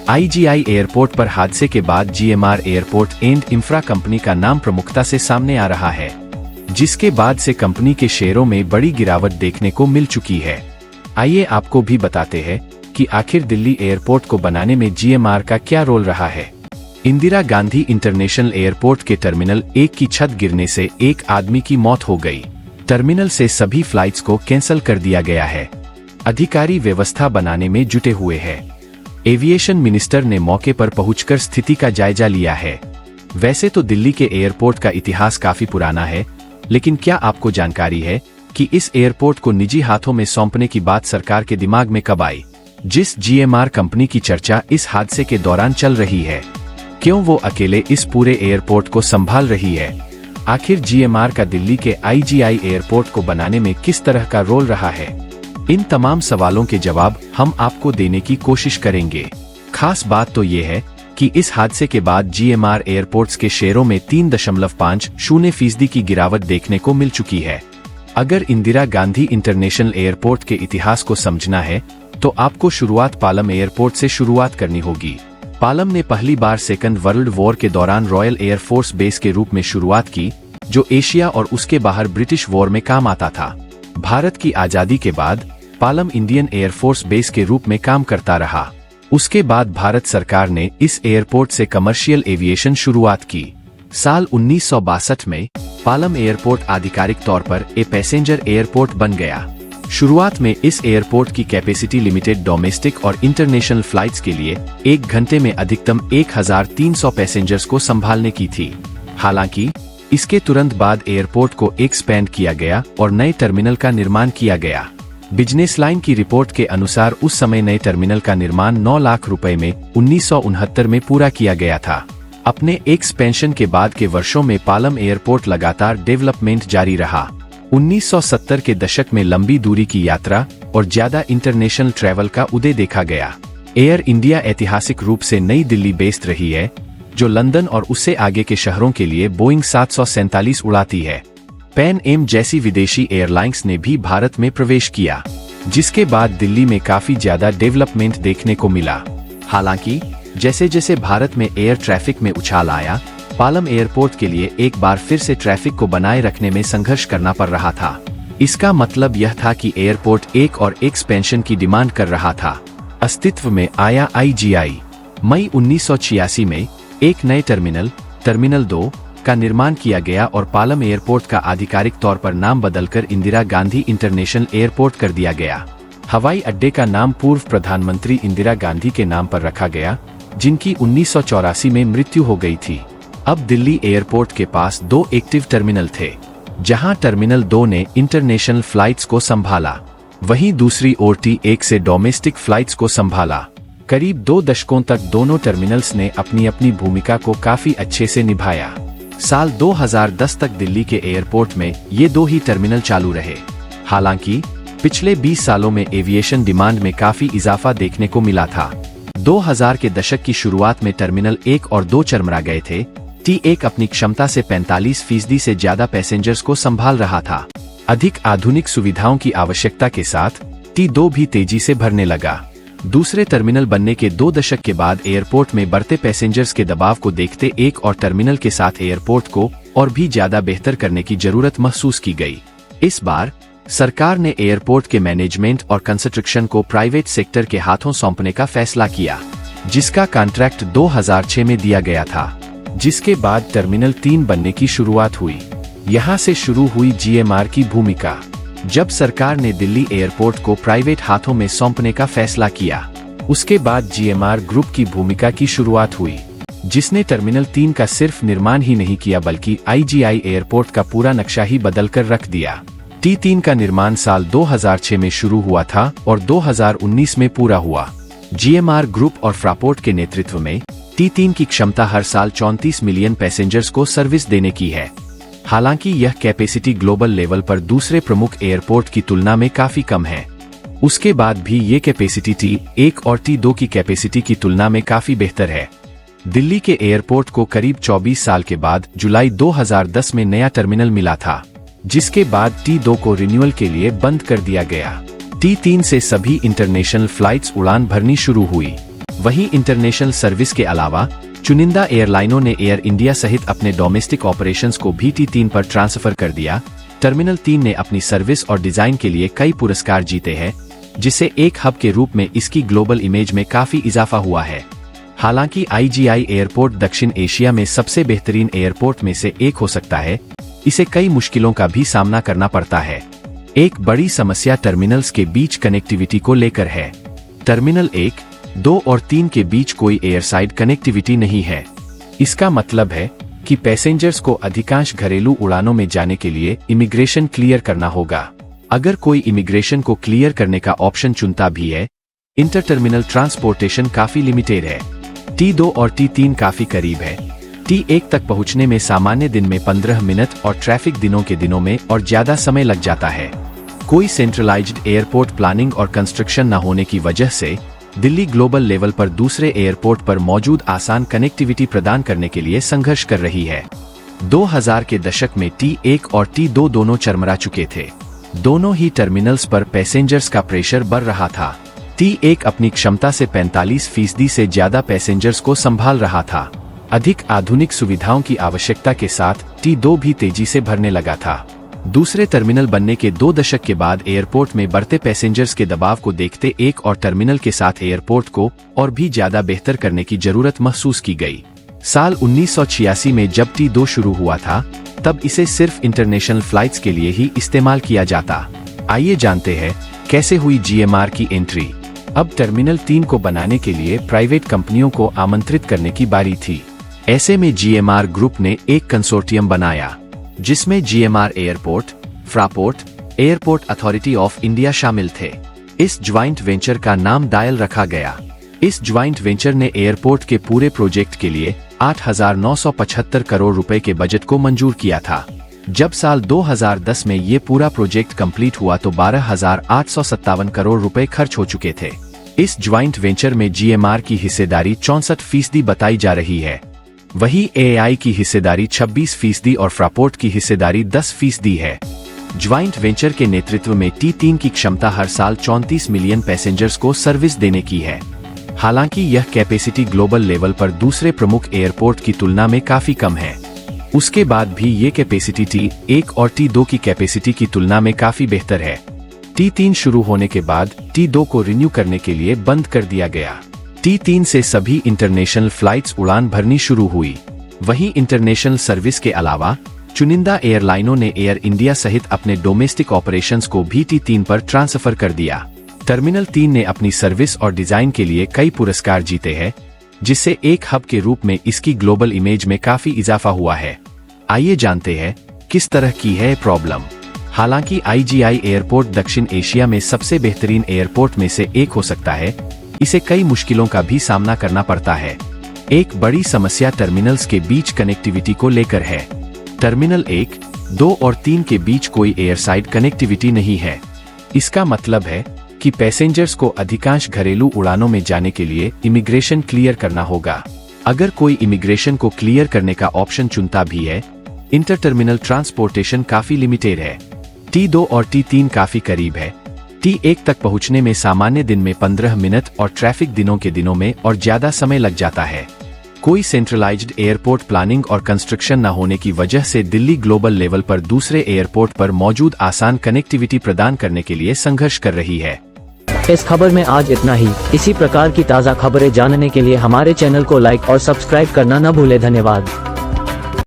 IGI airport पर हादसे के बाद GMR airport and infra company का नाम प्रमुखता से सामने आ रहा है, जिसके बाद से कंपनी के शेयरों में बड़ी गिरावट देखने को मिल चुकी है। आइए आपको भी बताते हैं कि आखिर दिल्ली एयरपोर्ट को बनाने में GMR का क्या रोल रहा है। इंदिरा गांधी इंटरनेशनल एयरपोर्ट के टर्मिनल 1 की छत गिरने से एक आदमी की मौत हो गई। टर्मिनल से सभी फ्लाइट्स को कैंसिल कर दिया गया है। अधिकारी व्यवस्था बनाने में जुटे हुए हैं। एविएशन मिनिस्टर ने मौके पर पहुंचकर स्थिति का जायजा लिया है। वैसे तो दिल्ली के एयरपोर्ट का इतिहास काफी पुराना है, लेकिन क्या आपको जानकारी है कि इस एयरपोर्ट को निजी हाथों में सौंपने की बात सरकार के दिमाग में कब आई? जिस GMR कंपनी की चर्चा इस हादसे के दौरान चल रही है, क्यों वो अकेले इस पूरे एयरपोर्ट को संभाल रही है? आखिर GMR का दिल्ली के IGI एयरपोर्ट को बनाने में किस तरह का रोल रहा है? इन तमाम सवालों के जवाब हम आपको देने की कोशिश करेंगे। खास बात तो ये है कि इस हादसे के बाद GMR एयरपोर्ट्स के शेयरों में 3.50% की गिरावट देखने को मिल चुकी है। अगर इंदिरा गांधी इंटरनेशनल एयरपोर्ट के इतिहास को समझना है तो आपको शुरुआत पालम एयरपोर्ट से शुरुआत करनी होगी। पालम ने पहली बार सेकंड वर्ल्ड वॉर के दौरान रॉयल एयरफोर्स बेस के रूप में शुरुआत की, जो एशिया और उसके बाहर ब्रिटिश वॉर में काम आता था। भारत की आजादी के बाद पालम इंडियन एयरफोर्स बेस के रूप में काम करता रहा। उसके बाद भारत सरकार ने इस एयरपोर्ट से कमर्शियल एविएशन शुरुआत की। साल 1962 में पालम एयरपोर्ट आधिकारिक तौर पर पैसेंजर एयरपोर्ट बन गया। शुरुआत में इस एयरपोर्ट की कैपेसिटी लिमिटेड डोमेस्टिक और इंटरनेशनल फ्लाइट्स के लिए 1 घंटे में अधिकतम 1300 पैसेंजर्स को संभालने की थी। हालांकि इसके तुरंत बाद एयरपोर्ट को एक्सपैंड किया गया और नए टर्मिनल का निर्माण किया गया। बिजनेस लाइन की रिपोर्ट के अनुसार उस समय नए टर्मिनल का निर्माण 9 लाख रुपए में 1969 में पूरा किया गया था। अपने एक्सपेंशन के बाद के वर्षों में पालम एयरपोर्ट लगातार डेवलपमेंट जारी रहा। 1970 के दशक में लंबी दूरी की यात्रा और ज्यादा इंटरनेशनल ट्रैवल का उदय देखा गया। एयर इंडिया ऐतिहासिक रूप से नई दिल्ली बेस्ड रही है, जो लंदन और उससे आगे के शहरों के लिए बोइंग 747 उड़ाती है। पैन एम जैसी विदेशी एयरलाइंस ने भी भारत में प्रवेश किया, जिसके बाद दिल्ली में काफी ज्यादा डेवलपमेंट देखने को मिला। हालांकि जैसे जैसे भारत में एयर ट्रैफिक में उछाल आया, पालम एयरपोर्ट के लिए एक बार फिर से ट्रैफिक को बनाए रखने में संघर्ष करना पड़ रहा था। इसका मतलब यह था कि एयरपोर्ट एक और एक्सपेंशन की डिमांड कर रहा था। अस्तित्व में आया IGI। मई 1986 में एक नए टर्मिनल 2 का निर्माण किया गया और पालम एयरपोर्ट का आधिकारिक तौर पर नाम बदलकर इंदिरा गांधी इंटरनेशनल एयरपोर्ट कर दिया गया। हवाई अड्डे का नाम पूर्व प्रधानमंत्री इंदिरा गांधी के नाम पर रखा गया, जिनकी 1984 में मृत्यु हो गई थी। अब दिल्ली एयरपोर्ट के पास 2 एक्टिव टर्मिनल थे, जहां टर्मिनल 2 ने इंटरनेशनल फ्लाइट्स को संभाला, वहीं दूसरी ओर T1 से डोमेस्टिक फ्लाइट्स को संभाला। करीब 2 दशकों तक दोनों टर्मिनल्स ने अपनी अपनी भूमिका को काफी अच्छे से निभाया। साल 2010 तक दिल्ली के एयरपोर्ट में ये 2 ही टर्मिनल चालू रहे। हालांकि पिछले 20 सालों में एविएशन डिमांड में काफी इजाफा देखने को मिला था। 2000 के दशक की शुरुआत में टर्मिनल 1 और 2 चरमरा गए थे। T1 अपनी क्षमता से 45% से ज्यादा पैसेंजर्स को संभाल रहा था। अधिक आधुनिक सुविधाओं की आवश्यकता के साथ T2 भी तेजी से भरने लगा। दूसरे टर्मिनल बनने के 2 दशक के बाद एयरपोर्ट में बढ़ते पैसेंजर्स के दबाव को देखते एक और टर्मिनल के साथ एयरपोर्ट को और भी ज्यादा बेहतर करने की जरूरत महसूस की गई। इस बार सरकार ने एयरपोर्ट के मैनेजमेंट और कंस्ट्रक्शन को प्राइवेट सेक्टर के हाथों सौंपने का फैसला किया, जिसका कॉन्ट्रैक्ट 2006 में दिया गया था, जिसके बाद टर्मिनल 3 बनने की शुरुआत हुई। यहाँ से शुरू हुई GMR की भूमिका। जब सरकार ने दिल्ली एयरपोर्ट को प्राइवेट हाथों में सौंपने का फैसला किया, उसके बाद GMR ग्रुप की भूमिका की शुरुआत हुई, जिसने टर्मिनल 3 का सिर्फ निर्माण ही नहीं किया बल्कि IGI एयरपोर्ट का पूरा नक्शा ही बदल कर रख दिया। T3 का निर्माण साल 2006 में शुरू हुआ था और 2019 में पूरा हुआ। GMR ग्रुप और फ्रापोर्ट के नेतृत्व में T3 की क्षमता हर साल 34 मिलियन पैसेंजर्स को सर्विस देने की है। हालांकि यह कैपेसिटी ग्लोबल लेवल पर दूसरे प्रमुख एयरपोर्ट की तुलना में काफी कम है। उसके बाद भी ये कैपेसिटी T1 और T2 की कैपेसिटी की तुलना में काफी बेहतर है। दिल्ली के एयरपोर्ट को करीब 24 साल के बाद जुलाई 2010 में नया टर्मिनल मिला था, जिसके बाद T2 को रिन्यूअल के लिए बंद कर दिया गया। T3 से सभी इंटरनेशनल फ्लाइट्स उड़ान भरनी शुरू हुई। वहीं इंटरनेशनल सर्विस के अलावा चुनिंदा एयरलाइनों ने एयर इंडिया सहित अपने डोमेस्टिक ऑपरेशंस को भी T3 पर ट्रांसफर कर दिया। टर्मिनल 3 ने अपनी सर्विस और डिजाइन के लिए कई पुरस्कार जीते हैं, जिससे एक हब के रूप में इसकी ग्लोबल इमेज में काफी इजाफा हुआ है। हालांकि IGI एयरपोर्ट दक्षिण एशिया में सबसे बेहतरीन एयरपोर्ट में से एक हो सकता है, इसे कई मुश्किलों का भी सामना करना पड़ता है। एक बड़ी समस्या टर्मिनल्स के बीच कनेक्टिविटी को लेकर है। टर्मिनल 1, 2 और 3 के बीच कोई एयरसाइड कनेक्टिविटी नहीं है। इसका मतलब है कि पैसेंजर्स को अधिकांश घरेलू उड़ानों में जाने के लिए इमिग्रेशन क्लियर करना होगा। अगर कोई इमिग्रेशन को क्लियर करने का ऑप्शन चुनता भी है, इंटर टर्मिनल ट्रांसपोर्टेशन काफी लिमिटेड है। T2 और T3 काफी करीब है। T1 तक पहुंचने में सामान्य दिन में 15 मिनट और ट्रैफिक दिनों के दिनों में और ज्यादा समय लग जाता है। कोई सेंट्रलाइज्ड एयरपोर्ट प्लानिंग और कंस्ट्रक्शन न होने की वजह से दिल्ली ग्लोबल लेवल पर दूसरे एयरपोर्ट पर मौजूद आसान कनेक्टिविटी प्रदान करने के लिए संघर्ष कर रही है। 2000 के दशक में T1 और T2 दोनों चरमरा चुके थे। दोनों ही टर्मिनल्स पर पैसेंजर्स का प्रेशर बढ़ रहा था। T1 अपनी क्षमता से 45% से ज्यादा पैसेंजर्स को संभाल रहा था। अधिक आधुनिक सुविधाओं की आवश्यकता के साथ T2 भी तेजी से भरने लगा था। दूसरे टर्मिनल बनने के 2 दशक के बाद एयरपोर्ट में बढ़ते पैसेंजर्स के दबाव को देखते एक और टर्मिनल के साथ एयरपोर्ट को और भी ज्यादा बेहतर करने की जरूरत महसूस की गई। साल 1986 में जब T2 शुरू हुआ था, तब इसे सिर्फ इंटरनेशनल फ्लाइट्स के लिए ही इस्तेमाल किया जाता। आइए जानते हैं कैसे हुई GMR की एंट्री। अब टर्मिनल 3 को बनाने के लिए प्राइवेट कंपनियों को आमंत्रित करने की बारी थी। ऐसे में GMR ग्रुप ने एक कंसोर्टियम बनाया, जिसमें GMR airport, Fraport, airport authority of India शामिल थे। इस ज्वाइंट वेंचर का नाम डायल रखा गया। इस ज्वाइंट वेंचर ने एयरपोर्ट के पूरे प्रोजेक्ट के लिए 8,975 करोड़ रुपए के बजट को मंजूर किया था। जब साल 2010 में ये पूरा प्रोजेक्ट कंप्लीट हुआ तो 12,857 करोड़ रुपए खर्च हो चुके थे। इस ज्वाइंट वेंचर में GMR की हिस्सेदारी 64% बताई जा रही है। वहीं AI की हिस्सेदारी 26% और फ्रापोर्ट की हिस्सेदारी 10% है। ज्वाइंट वेंचर के नेतृत्व में T3 की क्षमता हर साल 34 मिलियन पैसेंजर्स को सर्विस देने की है। हालांकि यह कैपेसिटी ग्लोबल लेवल पर दूसरे प्रमुख एयरपोर्ट की तुलना में काफी कम है। उसके बाद भी ये कैपेसिटी T1 और T2 की कैपेसिटी की तुलना में काफी बेहतर है। T3 शुरू होने के बाद T2 को रिन्यू करने के लिए बंद कर दिया गया। T3 से सभी इंटरनेशनल फ्लाइट्स उड़ान भरनी शुरू हुई। वहीं इंटरनेशनल सर्विस के अलावा चुनिंदा एयरलाइनों ने एयर इंडिया सहित अपने डोमेस्टिक ऑपरेशंस को भी T3 पर ट्रांसफर कर दिया। टर्मिनल 3 ने अपनी सर्विस और डिजाइन के लिए कई पुरस्कार जीते हैं, जिससे एक हब के रूप में इसकी ग्लोबल इमेज में काफी इजाफा हुआ है। आइए जानते हैं किस तरह की है प्रॉब्लम। हालांकि IGI एयरपोर्ट दक्षिण एशिया में सबसे बेहतरीन एयरपोर्ट में से एक हो सकता है, इसे कई मुश्किलों का भी सामना करना पड़ता है। एक बड़ी समस्या टर्मिनल्स के बीच कनेक्टिविटी को लेकर है। टर्मिनल 1, 2 और 3 के बीच कोई एयरसाइड कनेक्टिविटी नहीं है। इसका मतलब है कि पैसेंजर्स को अधिकांश घरेलू उड़ानों में जाने के लिए इमिग्रेशन क्लियर करना होगा। अगर कोई इमिग्रेशन को क्लियर करने का ऑप्शन चुनता भी है, इंटर टर्मिनल ट्रांसपोर्टेशन काफी लिमिटेड है। T2 और T3 काफी करीब है। T1 तक पहुंचने में सामान्य दिन में 15 मिनट और ट्रैफिक दिनों के दिनों में और ज्यादा समय लग जाता है। कोई सेंट्रलाइज्ड एयरपोर्ट प्लानिंग और कंस्ट्रक्शन न होने की वजह से दिल्ली ग्लोबल लेवल पर दूसरे एयरपोर्ट पर मौजूद आसान कनेक्टिविटी प्रदान करने के लिए संघर्ष कर रही है। इस खबर में आज इतना ही। इसी प्रकार की ताज़ा खबरें जानने के लिए हमारे चैनल को लाइक और सब्सक्राइब करना न भूलें। धन्यवाद।